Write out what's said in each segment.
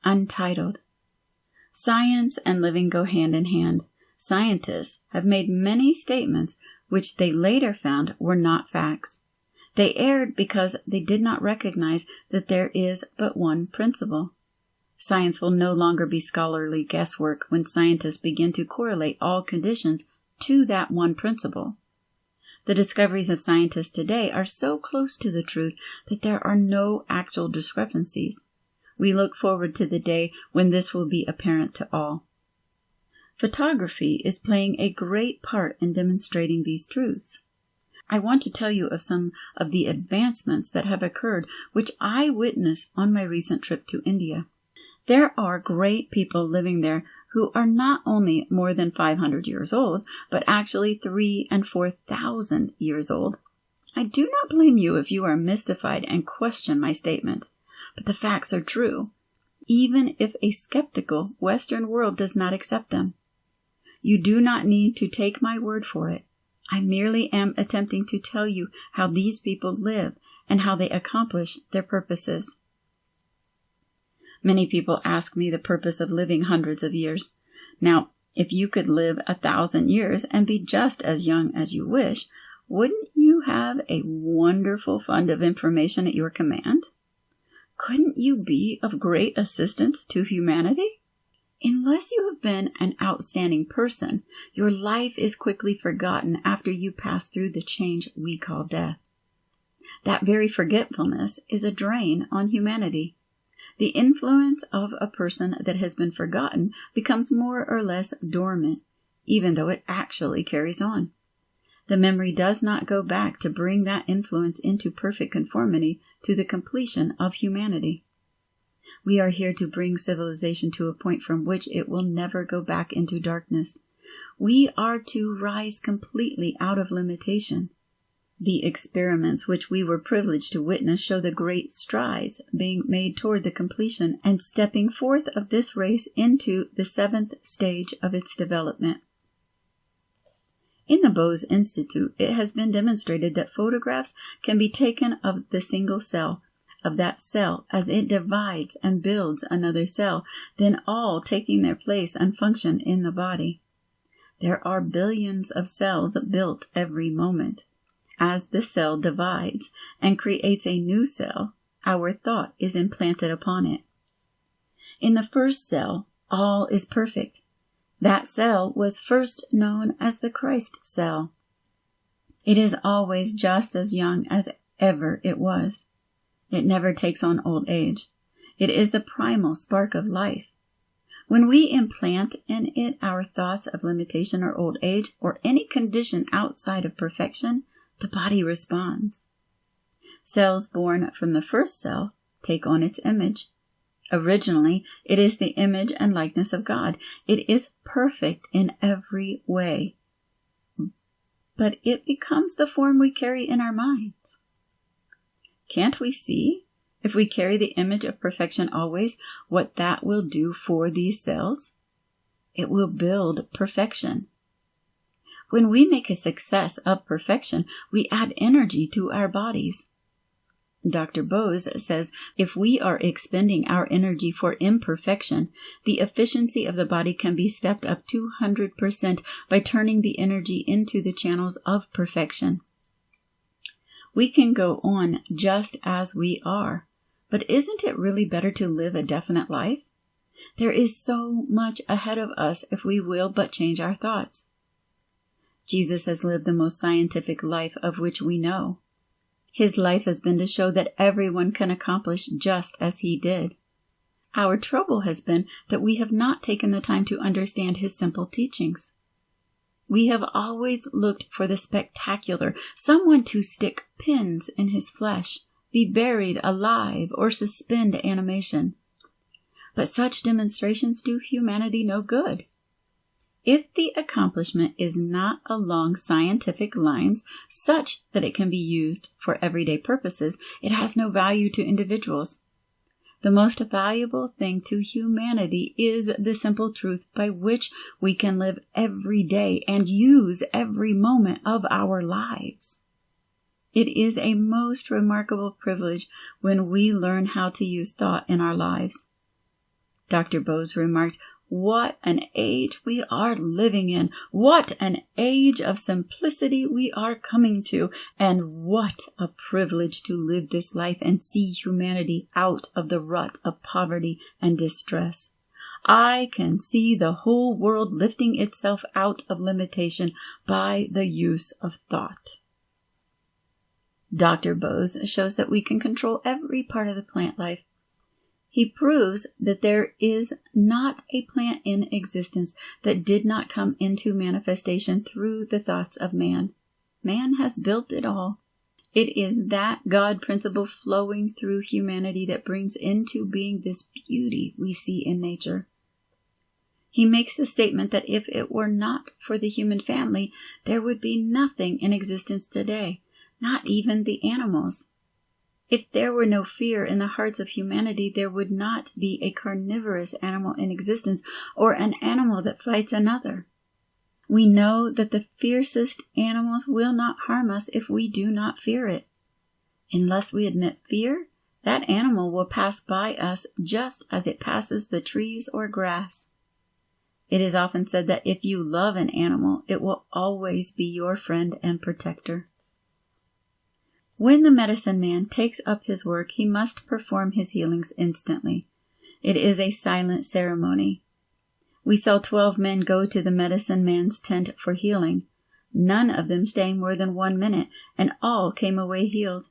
Untitled. Science and living go hand in hand. Scientists have made many statements which they later found were not facts. They erred because they did not recognize that there is but one principle. Science will no longer be scholarly guesswork when scientists begin to correlate all conditions to that one principle. The discoveries of scientists today are so close to the truth that there are no actual discrepancies. We look forward to the day when this will be apparent to all. Photography is playing a great part in demonstrating these truths. I want to tell you of some of the advancements that have occurred which I witnessed on my recent trip to India. There are great people living there who are not only more than 500 years old, but actually 3,000 and 4,000 years old. I do not blame you if you are mystified and question my statements, but the facts are true, even if a skeptical Western world does not accept them. You do not need to take my word for it. I merely am attempting to tell you how these people live and how they accomplish their purposes. Many people ask me the purpose of living hundreds of years. Now, if you could live 1,000 years and be just as young as you wish, wouldn't you have a wonderful fund of information at your command? Couldn't you be of great assistance to humanity? Unless you have been an outstanding person, your life is quickly forgotten after you pass through the change we call death. That very forgetfulness is a drain on humanity. The influence of a person that has been forgotten becomes more or less dormant, even though it actually carries on. The memory does not go back to bring that influence into perfect conformity to the completion of humanity. We are here to bring civilization to a point from which it will never go back into darkness. We are to rise completely out of limitation. The experiments which we were privileged to witness show the great strides being made toward the completion and stepping forth of this race into the 7th stage of its development. In the Bose Institute, it has been demonstrated that photographs can be taken of the single cell, of that cell as it divides and builds another cell, then all taking their place and function in the body. There are billions of cells built every moment. As the cell divides and creates a new cell, our thought is implanted upon it. In the first cell, all is perfect. That cell was first known as the Christ cell. It is always just as young as ever it was. It never takes on old age. It is the primal spark of life. When we implant in it our thoughts of limitation or old age or any condition outside of perfection, the body responds. Cells born from the first cell take on its image. Originally, it is the image and likeness of God. It is perfect in every way. But it becomes the form we carry in our minds. Can't we see, if we carry the image of perfection always, what that will do for these cells? It will build perfection. When we make a success of perfection, we add energy to our bodies. Dr. Bose says if we are expending our energy for imperfection, the efficiency of the body can be stepped up 200% by turning the energy into the channels of perfection. We can go on just as we are, but isn't it really better to live a definite life? There is so much ahead of us if we will but change our thoughts. Jesus has lived the most scientific life of which we know. His life has been to show that everyone can accomplish just as he did. Our trouble has been that we have not taken the time to understand his simple teachings. We have always looked for the spectacular, someone to stick pins in his flesh, be buried alive, or suspend animation. But such demonstrations do humanity no good. If the accomplishment is not along scientific lines such that it can be used for everyday purposes, it has no value to individuals. The most valuable thing to humanity is the simple truth by which we can live every day and use every moment of our lives. It is a most remarkable privilege when we learn how to use thought in our lives. Dr. Bose remarked, "What an age we are living in! What an age of simplicity we are coming to! And what a privilege to live this life and see humanity out of the rut of poverty and distress. I can see the whole world lifting itself out of limitation by the use of thought." Dr. Bose shows that we can control every part of the plant life. He proves that there is not a plant in existence that did not come into manifestation through the thoughts of man. Man has built it all. It is that God principle flowing through humanity that brings into being this beauty we see in nature. He makes the statement that if it were not for the human family, there would be nothing in existence today, not even the animals. If there were no fear in the hearts of humanity, there would not be a carnivorous animal in existence or an animal that fights another. We know that the fiercest animals will not harm us if we do not fear it. Unless we admit fear, that animal will pass by us just as it passes the trees or grass. It is often said that if you love an animal, it will always be your friend and protector. When the medicine man takes up his work, he must perform his healings instantly. It is a silent ceremony. We saw 12 men go to the medicine man's tent for healing, none of them staying more than 1 minute, and all came away healed.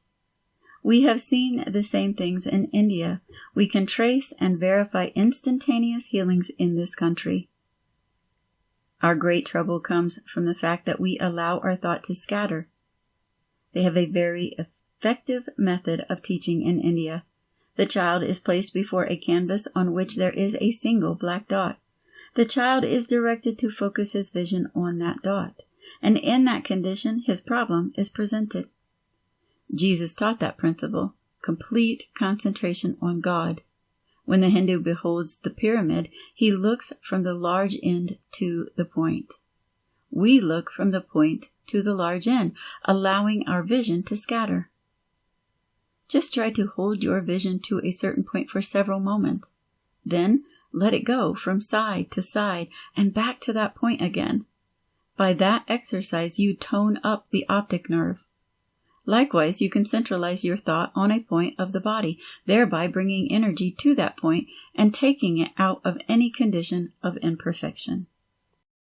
We have seen the same things in India. We can trace and verify instantaneous healings in this country. Our great trouble comes from the fact that we allow our thought to scatter. They have a very effective method of teaching in India. The child is placed before a canvas on which there is a single black dot. The child is directed to focus his vision on that dot, and in that condition his problem is presented. Jesus taught that principle, complete concentration on God. When the Hindu beholds the pyramid, he looks from the large end to the point. We look from the point to the large end, allowing our vision to scatter. Just try to hold your vision to a certain point for several moments. Then let it go from side to side and back to that point again. By that exercise, you tone up the optic nerve. Likewise, you can centralize your thought on a point of the body, thereby bringing energy to that point and taking it out of any condition of imperfection.